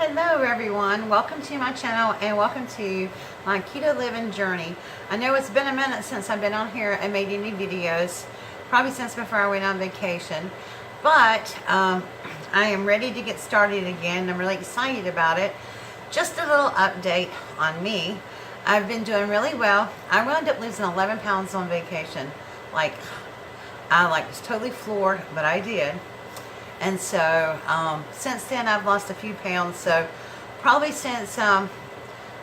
Hello everyone, welcome to my channel and welcome to my keto living journey. I know it's been a minute since I've been on here and made any videos, probably since before I went on vacation, but I am ready to get started again. I'm really excited about it. Just a little update on me. I've been doing really well. I wound up losing 11 pounds on vacation. I was totally floored, but I did. And so since then I've lost a few pounds. So probably since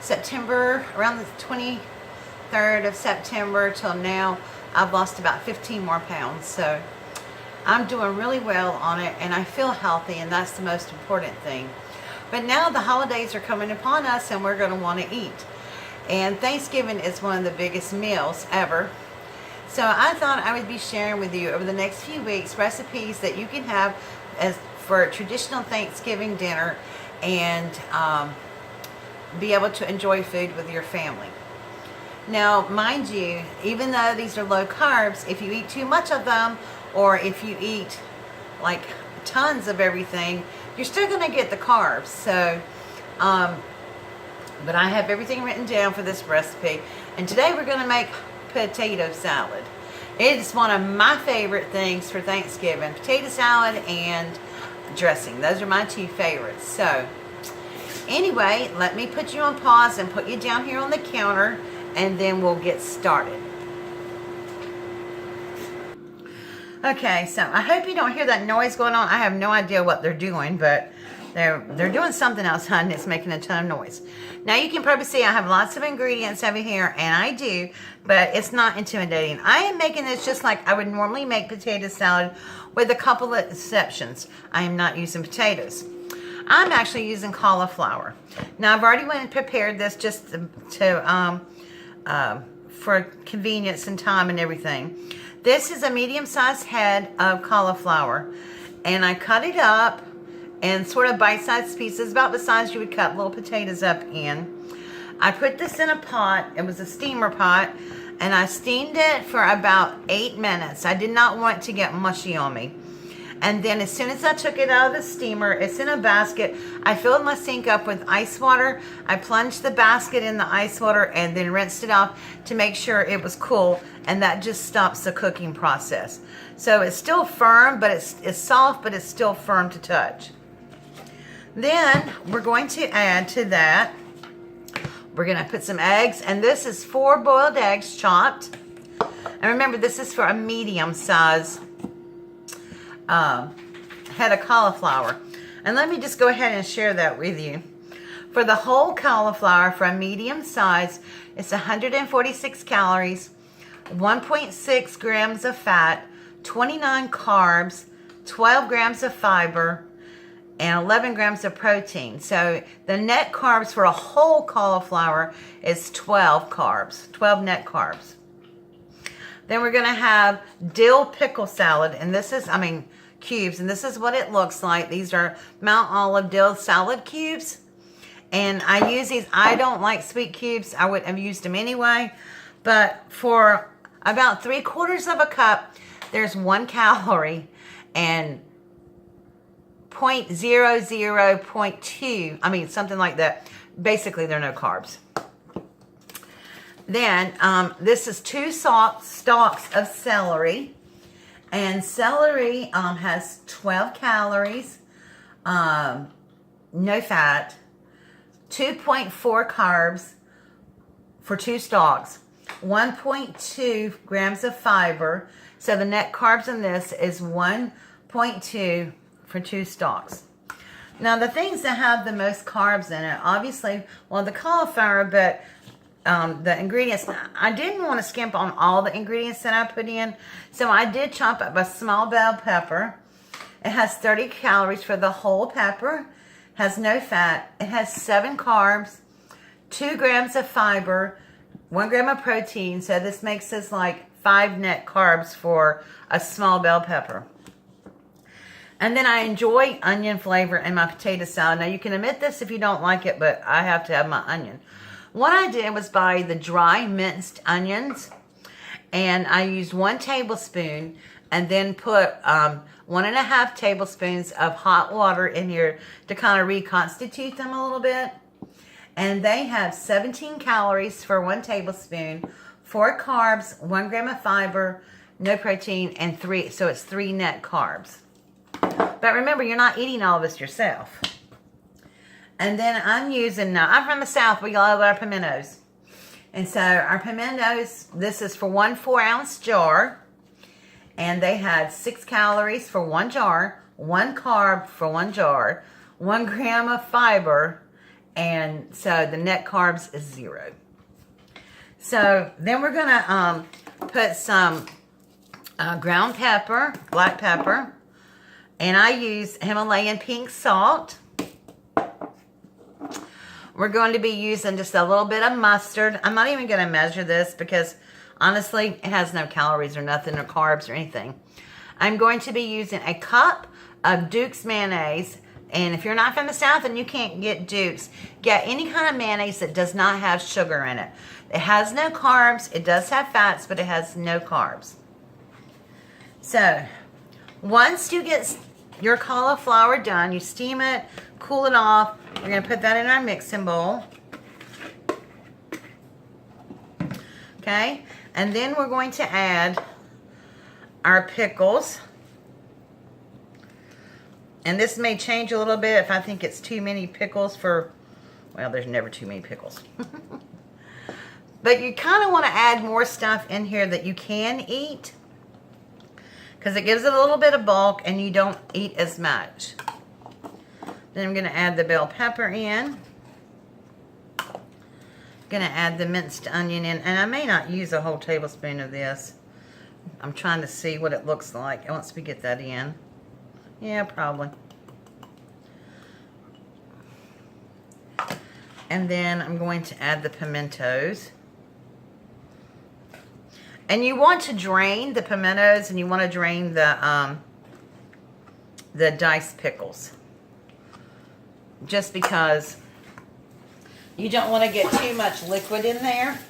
September, around the 23rd of September till now, I've lost about 15 more pounds. So I'm doing really well on it and I feel healthy, and that's the most important thing. But now the holidays are coming upon us and we're going to want to eat. And Thanksgiving is one of the biggest meals ever. So I thought I would be sharing with you over the next few weeks recipes that you can have as for a traditional Thanksgiving dinner and be able to enjoy food with your family. Now, mind you, even though these are low carbs, if you eat too much of them or if you eat like tons of everything, you're still going to get the carbs. So, but I have everything written down for this recipe, and today we're going to make potato salad. It is one of my favorite things for Thanksgiving. Potato salad and dressing. Those are my two favorites. So anyway, let me put you on pause and put you down here on the counter, and then we'll get started. Okay, so I hope you don't hear that noise going on. I have no idea what they're doing, but they're doing something outside and it's making a ton of noise. Now you can probably see I have lots of ingredients over here, and I do, but it's not intimidating. I am making this just like I would normally make potato salad, with a couple of exceptions. I am not using potatoes. I'm actually using cauliflower. Now I've already went and prepared this just for convenience and time and everything. This is a medium-sized head of cauliflower, and I cut it up and sort of bite-sized pieces, about the size you would cut little potatoes up in. I put this in a pot. It was a steamer pot, and I steamed it for about 8 minutes. I did not want it to get mushy on me. And then as soon as I took it out of the steamer, it's in a basket. I filled my sink up with ice water. I plunged the basket in the ice water and then rinsed it off to make sure it was cool, and that just stops the cooking process. So it's still firm, but it's soft, but it's still firm to touch. Then we're going to add to that, we're going to put some eggs, and this is 4 boiled eggs chopped. And remember, this is for a medium size head of cauliflower. And let me just go ahead and share that with you. For the whole cauliflower, for a medium size, it's 146 calories, 1.6 grams of fat, 29 carbs, 12 grams of fiber, and 11 grams of protein. So the net carbs for a whole cauliflower is 12 carbs, 12 net carbs. Then we're going to have dill pickle salad, and this is, cubes, and this is what it looks like. These are Mount Olive dill salad cubes, and I use these. I don't like sweet cubes. I wouldn't have used them anyway, but for about 3/4 of a cup, there's 1 calorie, and 0.00.2, something like that. Basically, there are no carbs. Then, this is 2 stalks of celery. And celery has 12 calories, no fat, 2.4 carbs for 2 stalks, 1.2 grams of fiber. So the net carbs in this is 1.2 for 2 stalks. Now the things that have the most carbs in it, obviously, well, the cauliflower, but the ingredients, I didn't want to skimp on all the ingredients that I put in, so I did chop up a small bell pepper. It has 30 calories for the whole pepper, has no fat, it has 7 carbs, 2 grams of fiber, 1 gram of protein, so this makes this like 5 net carbs for a small bell pepper. And then I enjoy onion flavor in my potato salad. Now you can omit this if you don't like it, but I have to have my onion. What I did was buy the dry minced onions, and I used 1 tablespoon and then put 1.5 tablespoons of hot water in here to kind of reconstitute them a little bit. And they have 17 calories for 1 tablespoon, 4 carbs, 1 gram of fiber, no protein, and 3, so it's 3 net carbs. But remember, you're not eating all of this yourself. And then I'm using, now I'm from the South, we love our pimentos. And so our pimentos, this is for 1 4-ounce jar. And they had 6 calories for 1 jar, 1 carb for 1 jar, 1 gram of fiber, and so the net carbs is 0. So then we're gonna put some ground pepper, black pepper, and I use Himalayan pink salt. We're going to be using just a little bit of mustard. I'm not even gonna measure this because honestly, it has no calories or nothing or carbs or anything. I'm going to be using a cup of Duke's mayonnaise. And if you're not from the South and you can't get Duke's, get any kind of mayonnaise that does not have sugar in it. It has no carbs. It does have fats, but it has no carbs. So, once you get your cauliflower done, you steam it, cool it off. We're going to put that in our mixing bowl. Okay? And then we're going to add our pickles. And this may change a little bit if I think it's too many pickles for, well, there's never too many pickles. But you kind of want to add more stuff in here that you can eat, because it gives it a little bit of bulk and you don't eat as much. Then I'm going to add the bell pepper in. Going to add the minced onion in, and I may not use a whole tablespoon of this. I'm trying to see what it looks like once we get that in. Yeah, probably. And then I'm going to add the pimentos. And you want to drain the pimentos, and you want to drain the diced pickles. Just because you don't want to get too much liquid in there.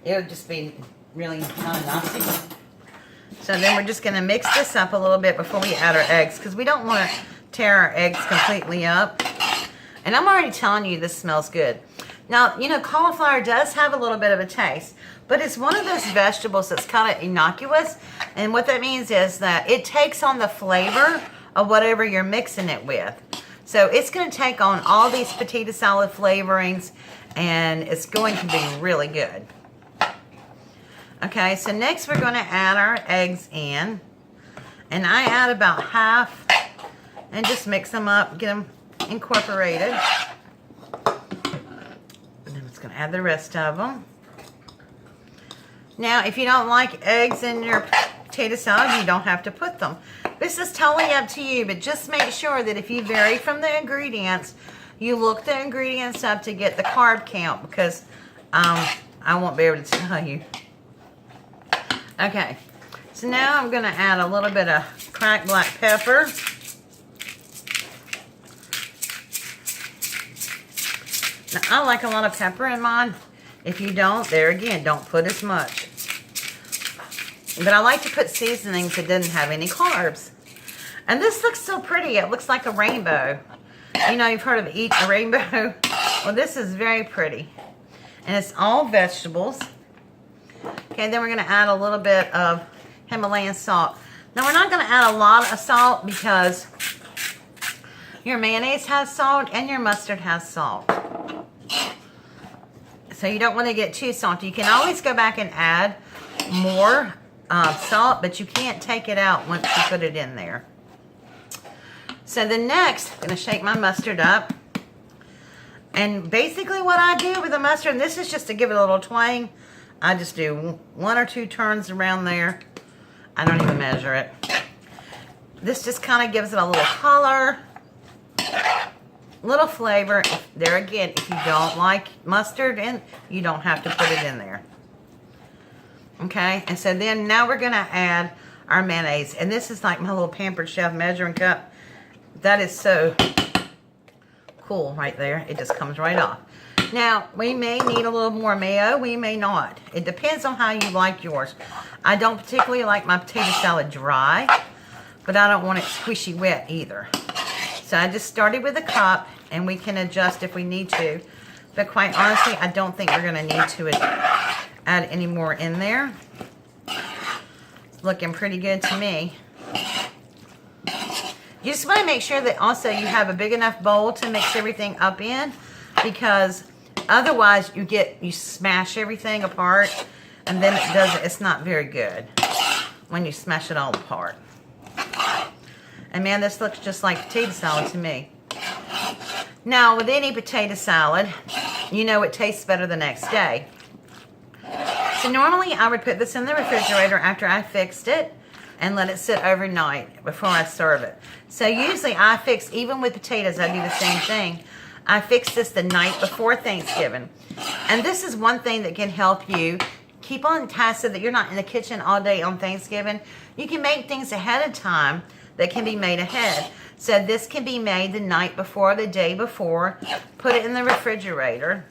It would just be really kind of nasty. So then we're just going to mix this up a little bit before we add our eggs, because we don't want to tear our eggs completely up. And I'm already telling you this smells good. Now, you know, cauliflower does have a little bit of a taste, but it's one of those vegetables that's kind of innocuous. And what that means is that it takes on the flavor of whatever you're mixing it with. So it's going to take on all these potato salad flavorings, and it's going to be really good. Okay, so next we're going to add our eggs in. And I add about half and just mix them up, get them incorporated. And then I'm just going to add the rest of them. Now, if you don't like eggs in your potato salad, you don't have to put them. This is totally up to you, but just make sure that if you vary from the ingredients, you look the ingredients up to get the carb count, because I won't be able to tell you. Okay, so now I'm going to add a little bit of cracked black pepper. Now, I like a lot of pepper in mine. If you don't, there again, don't put as much. But I like to put seasonings that didn't have any carbs. And this looks so pretty. It looks like a rainbow. You know, you've heard of eating a rainbow. Well, this is very pretty. And it's all vegetables. Okay, then we're going to add a little bit of Himalayan salt. Now, we're not going to add a lot of salt because your mayonnaise has salt and your mustard has salt. So you don't want to get too salty. You can always go back and add more salt, but you can't take it out once you put it in there. So then next, I'm going to shake my mustard up. And basically what I do with the mustard, and this is just to give it a little twang, I just do 1 or 2 turns around there. I don't even measure it. This just kind of gives it a little color, little flavor. There again, if you don't like mustard, you don't have to put it in there. Okay, and so then now we're going to add our mayonnaise. And this is like my little Pampered Chef measuring cup. That is so cool right there. It just comes right off. Now, we may need a little more mayo. We may not. It depends on how you like yours. I don't particularly like my potato salad dry. but I don't want it squishy wet either. So I just started with a cup, and we can adjust if we need to. But quite honestly, I don't think we're going to need to add any more in there. It's looking pretty good to me. You just want to make sure that also you have a big enough bowl to mix everything up in, because otherwise you smash everything apart, and then it's not very good when you smash it all apart. And man, this looks just like potato salad to me. Now, with any potato salad, you know it tastes better the next day. So normally I would put this in the refrigerator after I fixed it and let it sit overnight before I serve it. So usually I fix, even with potatoes, I do the same thing. I fix this the night before Thanksgiving. And this is one thing that can help you keep on task so that you're not in the kitchen all day on Thanksgiving. You can make things ahead of time that can be made ahead. So this can be made the night before, the day before. Put it in the refrigerator,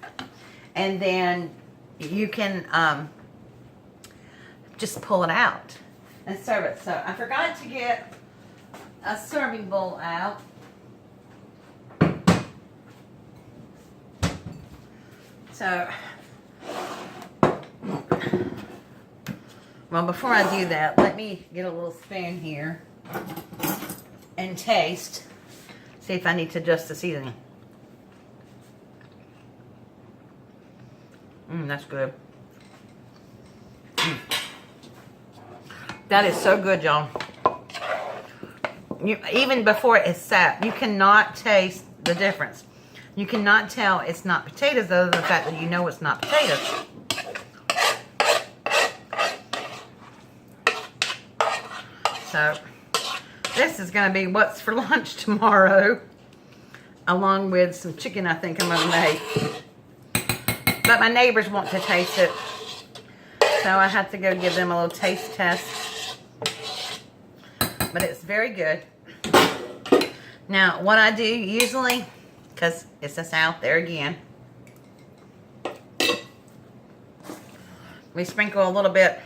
and then you can just pull it out and serve it. So I forgot to get a serving bowl out. So, well, before I do that, let me get a little spoon here and taste. See if I need to adjust the seasoning. That's good. That is so good, y'all. Even before it's sat, you cannot taste the difference. You cannot tell it's not potatoes, other than the fact that you know it's not potatoes. So, this is going to be what's for lunch tomorrow, along with some chicken I think I'm going to make. But my neighbors want to taste it, so I have to go give them a little taste test. But it's very good. Now, what I do usually, because it's the South there again, we sprinkle a little bit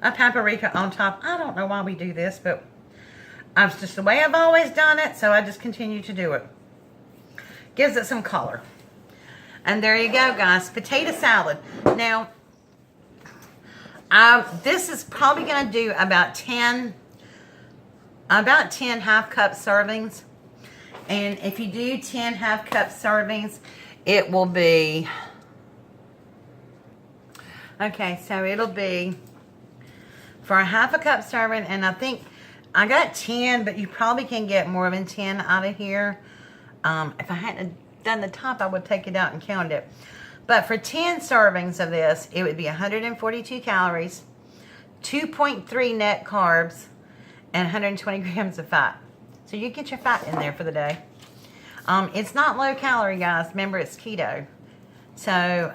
of paprika on top. I don't know why we do this, but it's just the way I've always done it, so I just continue to do it. Gives it some color. And there you go, guys. Potato salad. Now, this is probably going to do about 10 half-cup servings. And if you do 10 half-cup servings, it will be... Okay, so it'll be for a half a cup serving, and I think I got 10, but you probably can get more than 10 out of here. If I hadn't done the top, I would take it out and count it. But for 10 servings of this, it would be 142 calories, 2.3 net carbs, and 120 grams of fat. So you get your fat in there for the day. It's not low calorie, guys. Remember, it's keto. So,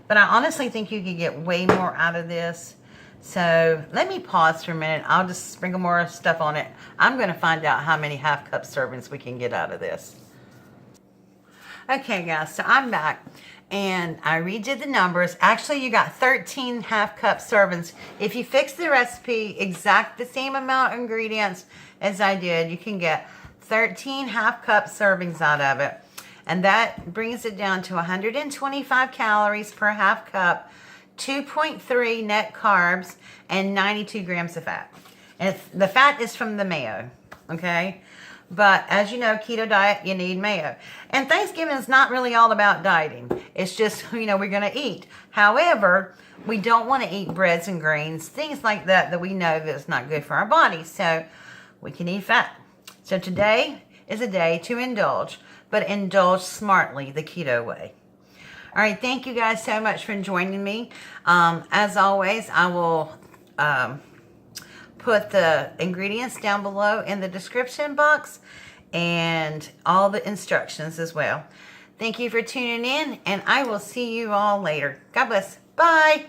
but I honestly think you could get way more out of this. So let me pause for a minute. I'll just sprinkle more stuff on it. I'm going to find out how many half-cup servings we can get out of this. Okay, guys, so I'm back, and I redid the numbers. Actually, you got 13 half-cup servings. If you fix the recipe exact the same amount of ingredients as I did, you can get 13 half-cup servings out of it. And that brings it down to 125 calories per half cup, 2.3 net carbs, and 92 grams of fat. And the fat is from the mayo, okay? But as you know, keto diet, you need mayo. And Thanksgiving is not really all about dieting. It's just, we're going to eat. However, we don't want to eat breads and grains, things like that we know that's not good for our bodies. So we can eat fat. So today is a day to indulge, but indulge smartly, the keto way. All right, thank you guys so much for joining me. As always, I will put the ingredients down below in the description box and all the instructions as well. Thank you for tuning in, and I will see you all later. God bless. Bye.